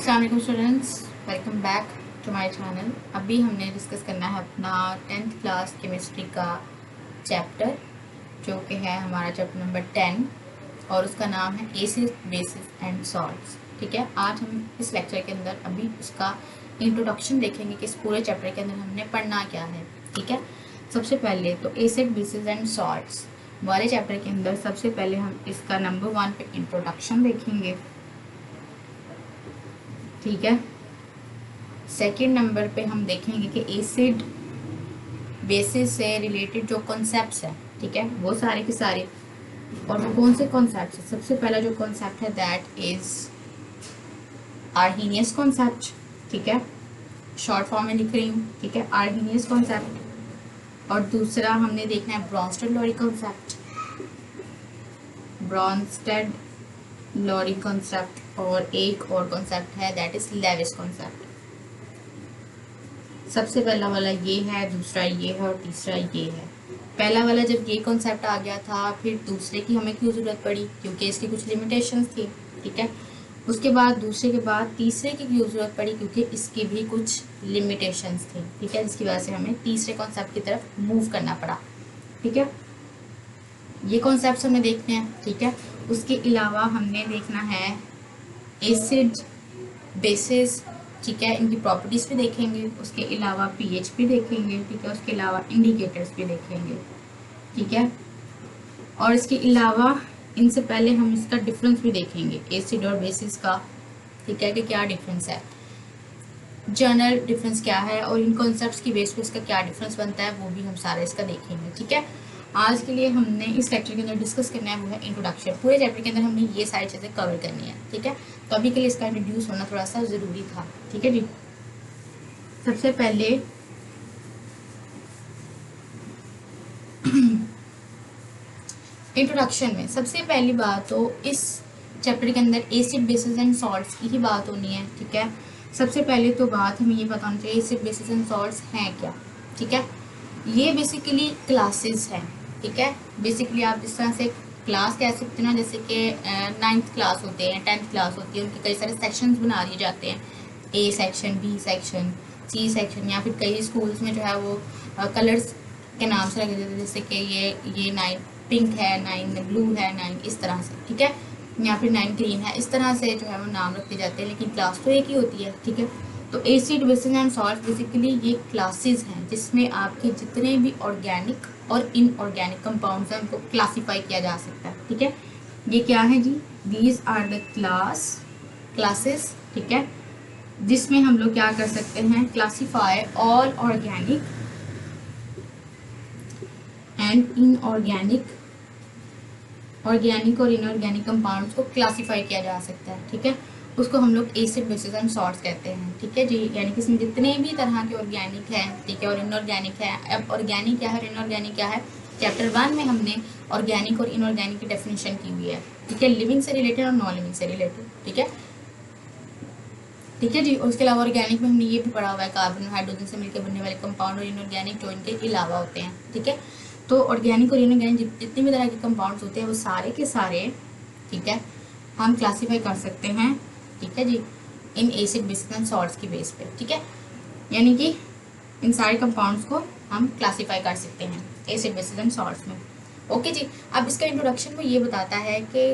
अस्सलाम वालेकुम students, welcome back to my channel. अभी हमने डिस्कस करना है अपना 10th क्लास केमिस्ट्री का चैप्टर, जो कि है हमारा चैप्टर नंबर 10 और उसका नाम है एसिड बेसिस एंड सॉल्ट्स। ठीक है, आज हम इस लेक्चर के अंदर अभी उसका इंट्रोडक्शन देखेंगे कि इस पूरे चैप्टर के अंदर हमने पढ़ना क्या है। ठीक है, सबसे पहले तो एसिड बेसिस एंड सॉल्ट्स वाले चैप्टर के अंदर सबसे पहले हम इसका नंबर 1 पे इंट्रोडक्शन देखेंगे। ठीक है, सेकंड नंबर पे हम देखेंगे कि एसिड बेसिस से रिलेटेड जो कॉन्सेप्ट्स हैं, ठीक है, वो सारे के सारे। और वो कौन से कॉन्सेप्ट्स हैं? सबसे पहला जो कॉन्सेप्ट है दैट इज आर्हीनियस कॉन्सेप्ट। ठीक है, शॉर्ट फॉर्म में लिख रही हूँ। ठीक है, आर्हीनियस कॉन्सेप्ट। और दूसरा हमने देखना है ब्रॉन्स्टेड-लॉरी कॉन्सेप्ट, ब्रॉन्स्टेड-लॉरी कॉन्सेप्ट। और एक और कॉन्सेप्ट है दैट इज लेविस कॉन्सेप्ट। सबसे पहला वाला ये है, दूसरा ये है और तीसरा ये है। पहला वाला जब ये कॉन्सेप्ट आ गया था, फिर दूसरे की हमें क्यों ज़रूरत पड़ी? क्योंकि इसकी कुछ लिमिटेशंस थी। ठीक है, उसके बाद दूसरे के बाद तीसरे की क्यों ज़रूरत पड़ी? क्योंकि इसकी भी कुछ लिमिटेशंस थी। ठीक है, जिसकी वजह से हमें तीसरे कॉन्सेप्ट की तरफ मूव करना पड़ा। ठीक है, ये कॉन्सेप्ट हमें देखने हैं। ठीक है, उसके अलावा हमने देखना है एसिड बेसिस। ठीक है, इनकी प्रॉपर्टीज़ भी देखेंगे, उसके अलावा पीएच भी देखेंगे। ठीक है, उसके अलावा इंडिकेटर्स भी देखेंगे। ठीक है, और इसके अलावा इनसे पहले हम इसका डिफरेंस भी देखेंगे, एसिड और बेसिस का। ठीक है, कि क्या डिफरेंस है, जनरल डिफरेंस क्या है, और इन कॉन्सेप्ट्स की बेस पे इसका क्या डिफरेंस बनता है, वो भी हम सारा इसका देखेंगे। ठीक है, आज के लिए हमने इस लेक्चर के अंदर डिस्कस करना है वो है इंट्रोडक्शन। पूरे चैप्टर के अंदर हमने ये सारी चीज़ें कवर करनी है। ठीक है, तो अभी के लिए इसका इंट्रोड्यूस होना थोड़ा सा ज़रूरी था। ठीक है जी, सबसे पहले इंट्रोडक्शन में सबसे पहली बात तो इस चैप्टर के अंदर एसिड बेसिस एंड सॉल्ट्स की ही बात होनी है। ठीक है, सबसे पहले तो बात हमें ये पता होनी चाहिए एसिड बेसिस एंड सॉल्ट्स हैं क्या। ठीक है, ये बेसिकली क्लासेस हैं। ठीक है, बेसिकली आप जिस तरह से क्लास कह सकते हैं ना, जैसे कि 9th क्लास होते हैं, 10th क्लास होती है, उनके कई सारे सेक्शंस बना दिए जाते हैं, A section, B section, C section, या फिर कई स्कूल्स में जो है वो कलर्स के नाम से रखे जाते हैं, जैसे कि ये 9 पिंक है, 9 ब्लू है, 9 इस तरह से। ठीक है, या फिर 9 ग्रीन है, इस तरह से जो है वो नाम रखे जाते हैं, लेकिन क्लास तो एक ही होती है। ठीक है, तो acid basis and salt basically ये क्लासेस हैं जिसमें आपके जितने भी ऑर्गेनिक और इनऑर्गेनिक कंपाउंड्स हैं उनको क्लासीफाई किया जा सकता है। ठीक है, ये क्या है जी? These are the classes. ठीक है, जिसमें हम लोग क्या कर सकते हैं, classify all organic and inorganic, organic और इनऑर्गेनिक कंपाउंड्स को क्लासीफाई किया जा सकता है। ठीक है, उसको हम लोग एसिड बेसिस एंड सॉल्ट्स कहते हैं। ठीक है जी, यानी कि इसमें जितने भी तरह के ऑर्गेनिक हैं, ठीक है, और इनऑर्गेनिक है। अब ऑर्गेनिक क्या है और इनऑर्गेनिक क्या है, चैप्टर 1 में हमने ऑर्गेनिक और इनऑर्गेनिक की डेफिनेशन की हुई है। ठीक है, लिविंग से रिलेटेड और नॉन लिविंग से रिलेटेड। ठीक है, ठीक है जी, और उसके अलावा ऑर्गेनिक में हमने ये भी पढ़ा हुआ है कार्बन हाइड्रोजन से मिलकर बनने वाले कंपाउंड और इनऑर्गेनिक जो इनके अलावा होते हैं। ठीक है, तो ऑर्गेनिक और इनऑर्गेनिक जितने भी तरह के कंपाउंड्स होते हैं वो सारे के सारे, ठीक है, हम क्लासीफाई कर सकते हैं। ठीक है जी, in acid basis and salts की बेस पे। ठीक है, यानी कि इन सारे कंपाउंड्स को हम क्लासीफाई कर सकते हैं एसिड बेसिस एंड सॉल्ट्स में। ओके जी, अब इसका इंट्रोडक्शन में ये बताता है कि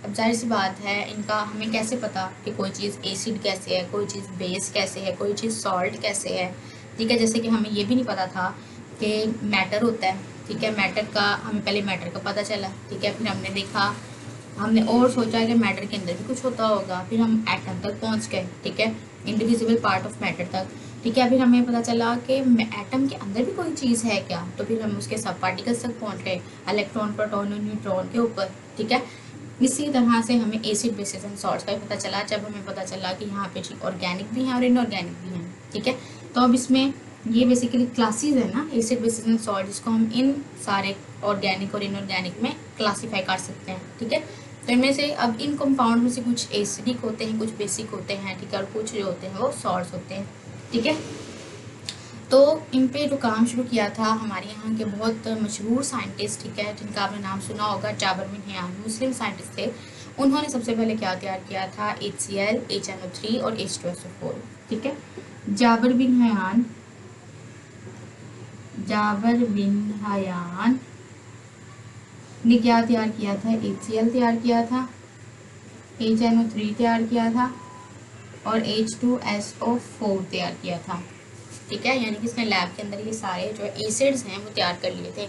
अब जाहिर सी बात है, इनका हमें कैसे पता कि कोई चीज़ एसिड कैसे है, कोई चीज़ बेस कैसे है, कोई चीज़ सॉल्ट कैसे है। ठीक है, जैसे कि हमें ये भी नहीं पता था कि मैटर होता है। ठीक है, मैटर का हमें पहले मैटर का पता चला। ठीक है, फिर हमने देखा, हमने और सोचा कि मैटर के अंदर भी कुछ होता होगा, फिर हम एटम तक पहुंच गए। ठीक है, इंडिविजुअल पार्ट ऑफ मैटर तक। ठीक है, फिर हमें पता चला कि एटम के अंदर भी कोई चीज़ है क्या, तो फिर हम उसके सब पार्टिकल्स तक पहुंच गए, इलेक्ट्रॉन, प्रोटॉन और न्यूट्रॉन के ऊपर। ठीक है, इसी तरह से हमें एसिड बेसिस एंड सॉल्ट्स का भी पता चला, जब हमें पता चला कि यहाँ पे ऑर्गेनिक भी हैं और इनऑर्गेनिक भी हैं। ठीक है, तो अब इसमें ये बेसिकली क्लासेस है ना एसिड बेसिस एंड सॉल्ट, जिसको हम इन सारे ऑर्गेनिक और इनऑर्गेनिक में क्लासीफाई कर सकते हैं। ठीक है, तो इनमें से अब इन कंपाउंड में से कुछ एसिडिक होते हैं, कुछ बेसिक होते हैं। ठीक है, और कुछ जो होते हैं वो सॉल्ट्स होते हैं। ठीक है, तो इन पे जो काम शुरू किया था हमारे यहाँ के बहुत मशहूर साइंटिस्ट, ठीक है, जिनका आपने नाम सुना होगा, जाबर बिन हयान, मुस्लिम साइंटिस्ट थे। उन्होंने सबसे पहले क्या तैयार किया था, HCl, HNO3 और H2SO4। ठीक है, जाबर बिन हयान ने क्या तैयार किया था, HCl तैयार किया था, HNO3 तैयार किया था और H2SO4 तैयार किया था। ठीक है, यानी कि इसने लैब के अंदर ये सारे जो एसिड्स हैं वो तैयार कर लिए थे।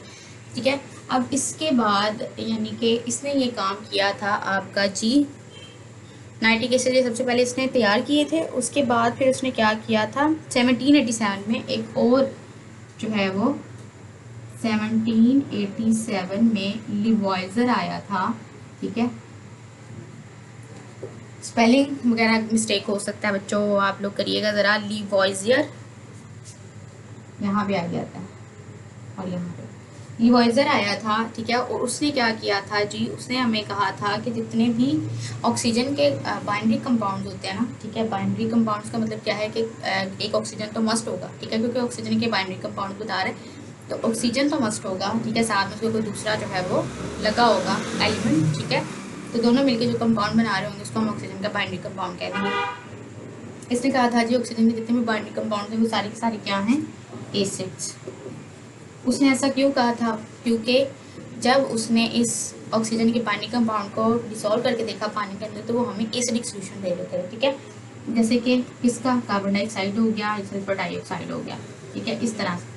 ठीक है, अब इसके बाद यानी कि इसने ये काम किया था आपका जी, नाइट्रिक एसिड ये सबसे पहले इसने तैयार किए थे। उसके बाद फिर उसने क्या किया था, 1787 में एक और जो है वो 1787 में लिवॉइजर आया था। ठीक है, स्पेलिंग वगैरह मिस्टेक हो सकता है बच्चों, आप लोग करिएगा ज़रा। लिवॉइजर यहाँ पे आ गया था और यहाँ पे लिवॉइजर आया था। ठीक है, और उसने क्या किया था जी, उसने हमें कहा था कि जितने भी ऑक्सीजन के बाइनरी कंपाउंड्स होते हैं ना, ठीक है, बाइनरी कंपाउंड्स का मतलब क्या है कि एक ऑक्सीजन तो मस्ट होगा। ठीक है, क्योंकि ऑक्सीजन के बाइनरी कंपाउंड बता रहे हैं, तो ऑक्सीजन तो मस्ट होगा। ठीक है, साथ में उसको कोई दूसरा जो है वो लगा होगा एलिमेंट। ठीक है, तो दोनों मिलकर जो कंपाउंड बना रहे होंगे उसको हम ऑक्सीजन का बाइनरी कंपाउंड कहते हैं। इसने कहा था जी ऑक्सीजन के जितने भी बाइनरी कंपाउंड हैं वो सारी की सारी क्या हैं, एसिड्स। उसने ऐसा क्यों कहा था, क्योंकि जब उसने इस ऑक्सीजन के पानी कंपाउंड को डिसॉल्व करके देखा पानी के अंदर, तो वो हमें एसिडिक सोल्यूशन दे देते हैं। ठीक है, जैसे कि किसका, कार्बन डाइऑक्साइड हो गया, सल्फर डाइऑक्साइड हो गया। ठीक है, इस तरह से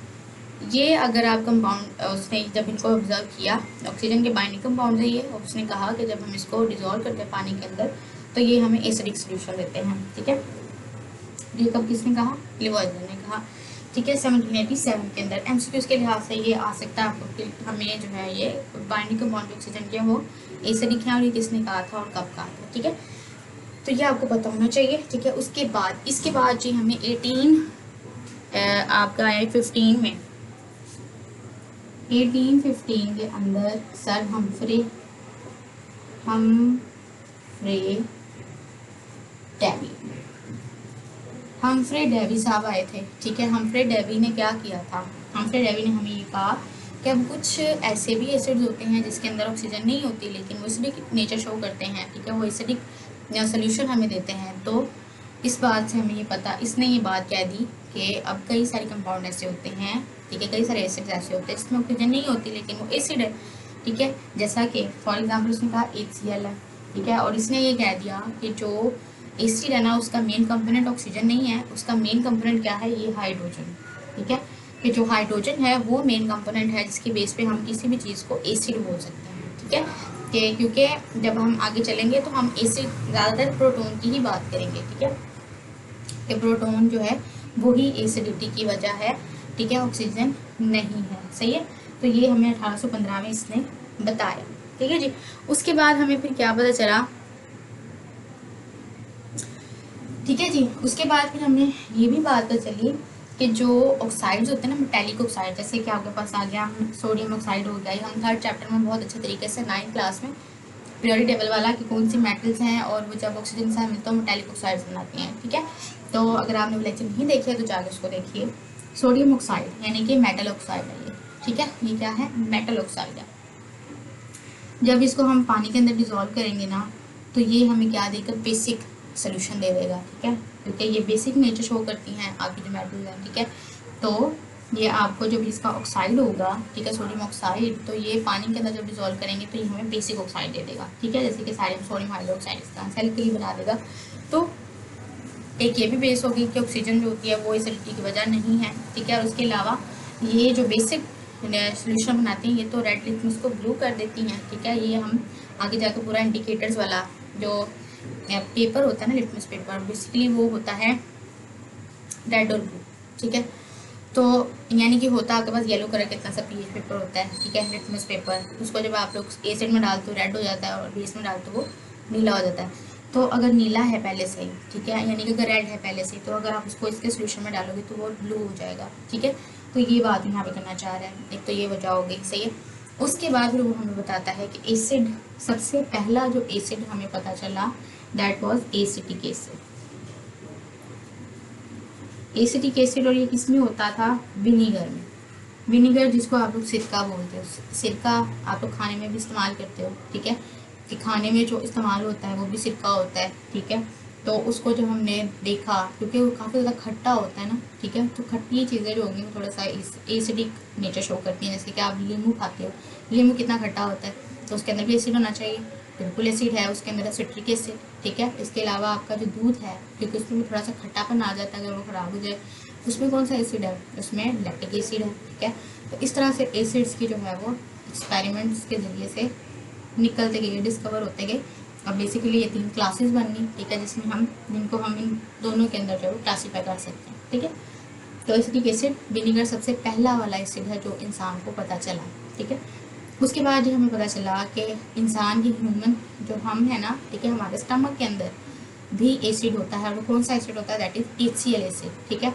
ये अगर आप कंपाउंड, उसने जब इनको ऑब्जर्व किया, ऑक्सीजन के बाइंडिंग कंपाउंड है ये, और उसने कहा कि जब हम इसको डिसॉल्व करते हैं पानी के अंदर तो ये हमें एसिडिक सोल्यूशन देते हैं। ठीक है, ये कब किसने कहा, लिवॉइजर ने कहा। ठीक है, 1787 के अंदर। एमसीक्यूज के लिहाज से ये आ सकता है आपको कि हमें जो है ये बाइंडिंग कंपाउंड ऑक्सीजन के वो एसिडिक है और ये किसने कहा था और कब कहा था। ठीक है, तो ये आपको पता होना चाहिए। ठीक है, उसके बाद इसके बाद जी हमें 1815 के अंदर सर हम्फ्रे डेवी साहब आए थे। ठीक है, हम्फ्रे डेवी ने क्या किया था, हम्फ्रे डेवी ने हमें ये कहा कि अब कुछ ऐसे भी एसिड्स होते हैं जिसके अंदर ऑक्सीजन नहीं होती लेकिन वो एसिडिक नेचर शो करते हैं। ठीक है, वो एसिडिक सोल्यूशन हमें देते हैं। तो इस बात से हमें ये पता, इसने ये बात कह दी कि अब कई सारे कंपाउंड ऐसे होते हैं, ठीक है, कई सारे एसिड्स ऐसे होते हैं जिसमें ऑक्सीजन नहीं होती लेकिन वो एसिड है। ठीक है, जैसा कि फॉर एग्जांपल उसने कहा HCl है। ठीक है, और इसने ये कह दिया कि जो एसिड है ना उसका मेन कंपोनेंट ऑक्सीजन नहीं है, उसका मेन कंपोनेंट क्या है, ये हाइड्रोजन। ठीक है, कि जो हाइड्रोजन है वो मेन कंपोनेंट है जिसके बेस पे हम किसी भी चीज़ को एसिड बोल सकते हैं। ठीक है, कि क्योंकि जब हम आगे चलेंगे तो हम एसिड ज़्यादातर प्रोटोन की ही बात करेंगे। ठीक है, कि प्रोटोन जो है वही एसिडिटी की वजह है। ठीक है, ऑक्सीजन नहीं है। सही है, तो ये हमें 1815 में इसने बताया। ठीक है जी, उसके बाद हमें फिर क्या पता चला, ठीक है जी, उसके बाद फिर हमें ये भी बात पता चली कि जो ऑक्साइड्स होते हैं ना, मेटेलिक ऑक्साइड, जैसे कि आपके पास आ गया सोडियम ऑक्साइड हो गया। हम थर्ड चैप्टर में बहुत अच्छे तरीके से 9th क्लास में पीरियोडिक टेबल वाला कि कौन सी मेटल्स हैं और वो जब ऑक्सीजन से मिलते हैं मेटेलिक ऑक्साइड्स बनाती हैं। ठीक है, तो अगर आपने वो लेक्चर नहीं देखे तो जाकर उसको देखिए। सोडियम ऑक्साइड यानी कि मेटल ऑक्साइड है ये। ठीक है, ये क्या है, मेटल ऑक्साइड है। जब इसको हम पानी के अंदर डिसॉल्व करेंगे ना तो ये हमें क्या देगा, बेसिक सोल्यूशन दे देगा। ठीक है, क्योंकि ये बेसिक नेचर शो करती हैं आपकी जो मेटल्स हैं। ठीक है, तो ये आपको जब इसका ऑक्साइड होगा, ठीक है, सोडियम ऑक्साइड, तो ये पानी के अंदर जब डिसॉल्व करेंगे तो ये हमें बेसिक ऑक्साइड दे देगा। ठीक है, जैसे कि सोडियम हाइड्रोक्साइड इसका सेल के लिए बना देगा। तो एक ये भी बेस होगी कि ऑक्सीजन जो होती है वो एसिडिटी की वजह नहीं है। ठीक है, और उसके अलावा ये जो बेसिक सोल्यूशन बनाती हैं ये तो रेड लिटमस को ब्लू कर देती हैं। ठीक है, ये हम आगे जाकर पूरा इंडिकेटर्स वाला जो पेपर होता है ना, लिटमस पेपर, बेसिकली वो होता है रेड और ब्लू। ठीक है, तो यानी कि होता आपके पास येलो कलर का इतना सा पीएच पेपर होता है। ठीक है, लिटमस पेपर, उसको जब आप लोग एसिड में डालते हो रेड हो जाता है और बेस में डालते हो वो नीला हो जाता है। तो अगर नीला है पहले से ही, ठीक है, यानी कि अगर रेड है पहले से, तो अगर आप उसको इसके सोल्यूशन में डालोगे तो वो ब्लू हो जाएगा। ठीक है, तो ये बात यहाँ पे करना चाह रहे हैं, एक तो ये वजह हो गई। सही है, उसके बाद फिर वो हमें बताता है कि एसिड, सबसे पहला जो एसिड हमें पता चला that was acetic acid. Acetic acid, और ये किस में होता था, विनीगर में। विनीगर जिसको आप लोग सिरका बोलते हो, सिरका आप लोग खाने में भी इस्तेमाल करते हो। ठीक है, कि खाने में जो इस्तेमाल होता है वो भी सिरका होता है, ठीक है। तो उसको जब हमने देखा, क्योंकि वो काफ़ी ज़्यादा खट्टा होता है ना, ठीक है, तो खट्टी चीज़ें जो होंगी वो थोड़ा सा एसिडिक नेचर शो करती हैं। जैसे कि आप नींबू खाते हो, नींबू कितना खट्टा होता है, तो उसके अंदर भी एसिड होना चाहिए, बिल्कुल एसिड है उसके अंदर, सिट्रिक एसिड, ठीक है। इसके अलावा आपका जो दूध है, क्योंकि उसमें भी थोड़ा सा खट्टापन आ जाता है अगर वो ख़राब हो जाए, उसमें कौन सा एसिड है, उसमें लैक्टिक एसिड है, ठीक है। तो इस तरह से एसिड्स की जो है वो एक्सपेरिमेंट्स के ज़रिए से निकलते गए, डिस्कवर होते गए। अब बेसिकली ये 3 क्लासेस बन गई, ठीक है, जिनको हम इन दोनों के अंदर जो है क्लासीफाई कर सकते हैं, ठीक है। तो एसिटिक एसिड, विनीगर सबसे पहला वाला एसिड है जो इंसान को पता चला, ठीक है। उसके बाद ये हमें पता चला कि इंसान की ह्यूमन जो हम है ना, ठीक है, हमारे स्टमक के अंदर भी एसिड होता है। और कौन सा एसिड होता है, दैट इज HCl एसिड, ठीक है,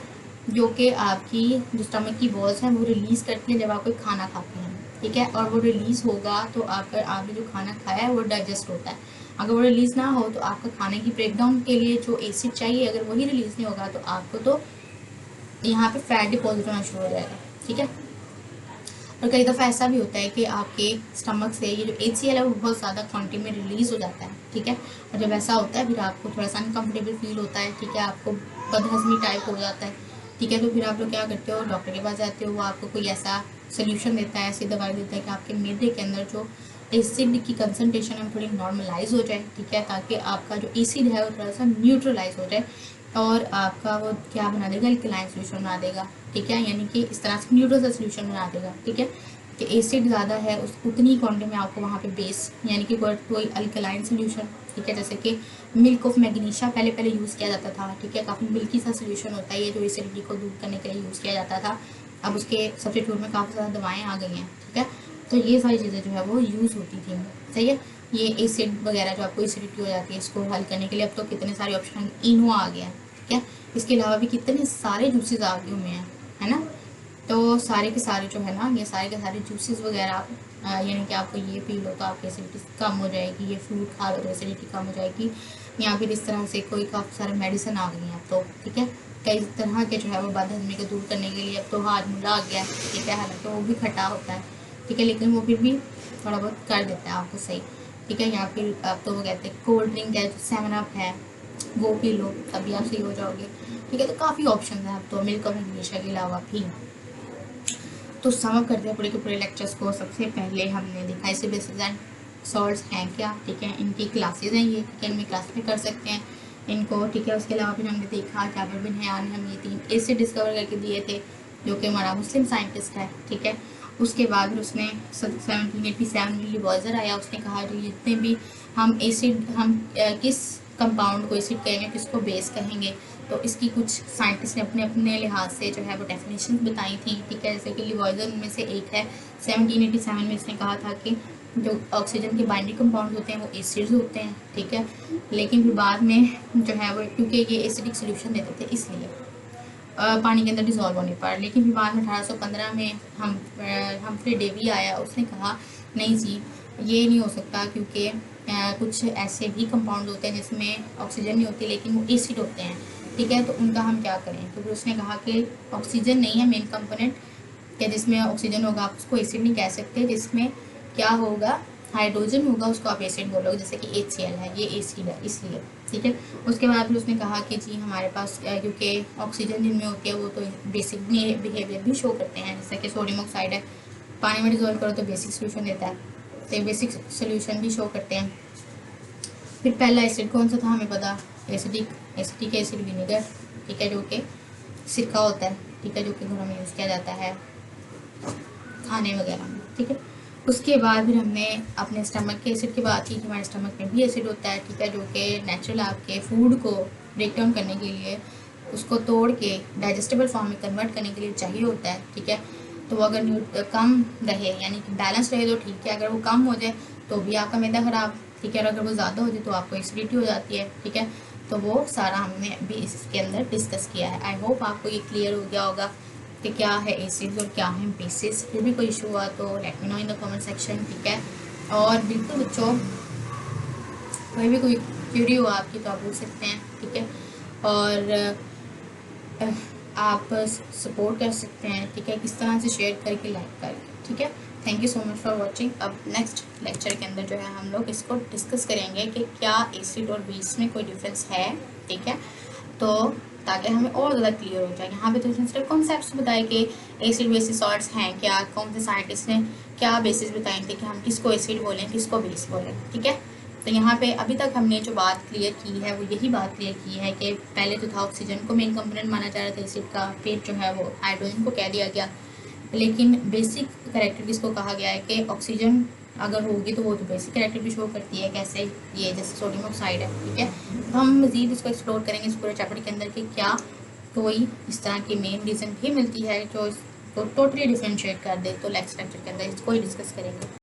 जो कि आपकी जो स्टमक की वॉल्स हैं वो रिलीज़ करती हैं जब आप कोई खाना खाते हैं, ठीक है। और वो रिलीज़ होगा तो आपने जो खाना खाया है वो डाइजेस्ट होता है। अगर वो रिलीज़ ना हो तो आपका खाने की ब्रेकडाउन के लिए जो एसिड चाहिए, अगर वही रिलीज़ नहीं होगा तो आपको तो यहाँ पे फैट डिपॉजिट होना शुरू हो जाएगा, ठीक है। और कई दफ़ा ऐसा भी होता है कि आपके स्टमक से ये जो HCl है वो बहुत ज़्यादा क्वांटिटी में रिलीज़ हो जाता है, ठीक है। और जब ऐसा होता है फिर आपको थोड़ा सा अनकम्फर्टेबल फील होता है, ठीक है, आपको बदहज़मी टाइप हो जाता है, ठीक है। तो फिर आप लोग क्या करते हो, डॉक्टर के पास जाते हो, वो आपको कोई ऐसा सोल्यूशन देता है, ऐसी दवाई देता है कि आपके मैदे के अंदर जो एसिड की कंसनट्रेशन है थोड़ी नॉर्मलाइज हो जाए, ठीक है, ताकि आपका जो एसिड है वो थोड़ा सा न्यूट्रलाइज हो जाए और आपका वो क्या बना देगा, अल्कलाइन सोल्यूशन बना देगा, ठीक है। यानी कि इस तरह से न्यूट्रल सा सोल्यूशन बना देगा, ठीक है, कि एसिड ज़्यादा है उस उतनी क्वांटिटी में आपको वहाँ पे बेस यानी कि कोई अल्कलाइन सोल्यूशन, ठीक है। जैसे कि मिल्क ऑफ मैग्नीशिया पहले यूज़ किया जाता था, ठीक है, काफ़ी मिल्की सा सोल्यूशन होता है ये, जो एसिडिटी को दूर करने के लिए यूज़ किया जाता था। अब उसके सब्स्टिट्यूट में काफ़ी ज़्यादा दवाएँ आ गई हैं, ठीक है। तो ये सारी चीज़ें जो है वो यूज़ होती थी, सही है। ये एसिड वगैरह जो आपको एसिडिटी हो जाती है इसको हल करने के लिए अब तो कितने सारे ऑप्शन, इनो आ गया है, ठीक है। इसके अलावा भी कितने सारे जूसेस आ गए हुए हैं, है ना। तो सारे के सारे जो है ना, ये सारे के सारे जूसेस वगैरह आप यानी कि आपको ये पी लो तो आपकी एसिडिटी कम हो जाएगी, ये फ्रूट खा लो तो एसिडिटी कम हो जाएगी, या फिर इस तरह से कोई काफ़ी सारे मेडिसिन आ गई हैं अब तो, ठीक है। कई तरह के जो है वो बदहज़मी को दूर करने के लिए अब तो हाजमोला आ गया है, ठीक है, हालांकि वो भी खट्टा होता है, ठीक है, लेकिन वो फिर भी थोड़ा बहुत कर देता है आपको सही, ठीक है। या फिर अब तो वो कहते हैं कोल्ड ड्रिंक है, 7 अप है, वो पी लो तभी आप सही हो जाओगे, ठीक है। तो काफ़ी ऑप्शन है अब तो मिल्क और मैग्नीशिया के अलावा भी। तो समअप करते हैं पूरे के पूरे लेक्चर्स को। सबसे पहले हमने देखा इससे बेसिस एंड सॉल्ट्स हैं क्या, ठीक है, इनकी क्लासेस हैं ये, ठीक है, इनमें क्लासिफाई कर सकते हैं इनको, ठीक है। उसके अलावा फिर हमने देखा जाबिर बिन हयान ने हमें ये 3 एसिड डिस्कवर करके दिए थे, जो कि हमारा मुस्लिम साइंटिस्ट है, ठीक है। उसके बाद फिर उसने 1787 में लिवॉइजर आया, उसने कहा जो जितने भी हम एसिड हम किस कंपाउंड को एसिड कहेंगे, किसको बेस कहेंगे, तो इसकी कुछ साइंटिस्ट ने अपने अपने लिहाज से जो है वो डेफिनेशन बताई थी, ठीक है। जैसे कि लिवॉइजर उनमें से एक है। 1787 में इसने कहा था कि जो ऑक्सीजन के बाइंडिंग कंपाउंड होते हैं वो एसिड्स होते हैं, ठीक है। लेकिन फिर बाद में जो है वो क्योंकि ये एसिडिक सोल्यूशन देते थे इसलिए पानी के अंदर डिजॉल्व होने पर, लेकिन फिर बाद में 1815 में हमफ्रे डेवी आया, उसने कहा नहीं जी ये नहीं हो सकता, क्योंकि कुछ ऐसे भी कंपाउंड होते हैं जिसमें ऑक्सीजन नहीं होती लेकिन वो एसिड होते हैं, ठीक है। तो उनका हम क्या करें, तो फिर उसने कहा कि ऑक्सीजन नहीं है मेन कंपोनेंट, क्या जिसमें ऑक्सीजन होगा आप उसको एसिड नहीं कह सकते, जिसमें क्या होगा हाइड्रोजन होगा उसको आप एसिड बोलोगे, जैसे कि HCl है ये एसिड है इसलिए, ठीक है। उसके बाद फिर उसने कहा कि जी हमारे पास क्योंकि ऑक्सीजन जिनमें होती है वो तो बेसिक बिहेवियर भी शो करते हैं, जैसे कि सोडियम ऑक्साइड है पानी में डिजोल्व करो तो बेसिक सोल्यूशन देता है, तो बेसिक सोल्यूशन भी शो करते हैं। फिर पहला एसिड कौन सा था हमें पता, एसिटिक एसिड विनेगर, ठीक है, जो कि सिरका होता है, ठीक है, जो कि घरों में यूज़ किया जाता है खाने वगैरह में, ठीक है। उसके बाद फिर हमने अपने स्टमक के एसिड की बात की कि हमारे स्टमक में भी एसिड होता है, ठीक है, जो कि नेचुरल आपके फूड को ब्रेक डाउन करने के लिए उसको तोड़ के डाइजेस्टेबल फॉर्म में कन्वर्ट करने के लिए चाहिए होता है, ठीक है। तो वो अगर कम रहे यानी कि बैलेंस रहे तो ठीक है, अगर वो कम हो जाए तो भी आपका मैदा ख़राब, ठीक है, और अगर वो ज़्यादा हो जाए तो आपको एसिडिटी हो जाती है, ठीक है। तो वो सारा हमने अभी इसके अंदर डिस्कस किया है। आई होप आपको ये क्लियर हो गया होगा कि क्या है एसिड्स और क्या है बेसिस। फिर भी कोई इशू हुआ तो let me know in the comment section, ठीक है। और बिल्कुल बच्चों कोई भी कोई क्यूरी हो आपकी तो आप पूछ सकते हैं, ठीक है। और आप सपोर्ट कर सकते हैं, ठीक है, किस तरह से शेयर करके लाइक करके, ठीक है। Thank you so much for watching. अब नेक्स्ट लेक्चर के अंदर जो है हम लोग इसको डिस्कस करेंगे कि क्या एसिड और बेस में कोई डिफरेंस है, ठीक है, तो ताकि हमें और ज़्यादा क्लियर हो जाए। यहाँ पे तो सिर्फ कॉन्सेप्ट्स बताए कि एसिड बेसिस सॉल्ट्स हैं क्या, कौन से साइंटिस्ट ने क्या बेसिस बताए थे कि हम किसको एसिड बोलें किसको बेस बोलें, ठीक है। तो यहाँ पे अभी तक हमने जो बात क्लियर की है वो यही बात क्लियर की है कि पहले तो था ऑक्सीजन को मेन कंपोनेंट माना जा रहा था एसिड का, फिर जो है वो हाइड्रोजन को कह दिया गया, लेकिन बेसिक कैरेक्टरिस्टिक्स को कहा गया है कि ऑक्सीजन अगर होगी तो वो तो बेसिक कैरेक्टर भी शो करती है, कैसे, ये जैसे सोडियम ऑक्साइड है, ठीक है। तो हम मज़ीद इसको एक्सप्लोर करेंगे इस पूरे चैप्टर के अंदर कि क्या कोई इस तरह की मेन रीज़न भी मिलती है जो इसको टोटली डिफ्रेंशिएट कर दे, तो नेक्स्ट लेक्चर के अंदर इसको ही डिस्कस करेंगे।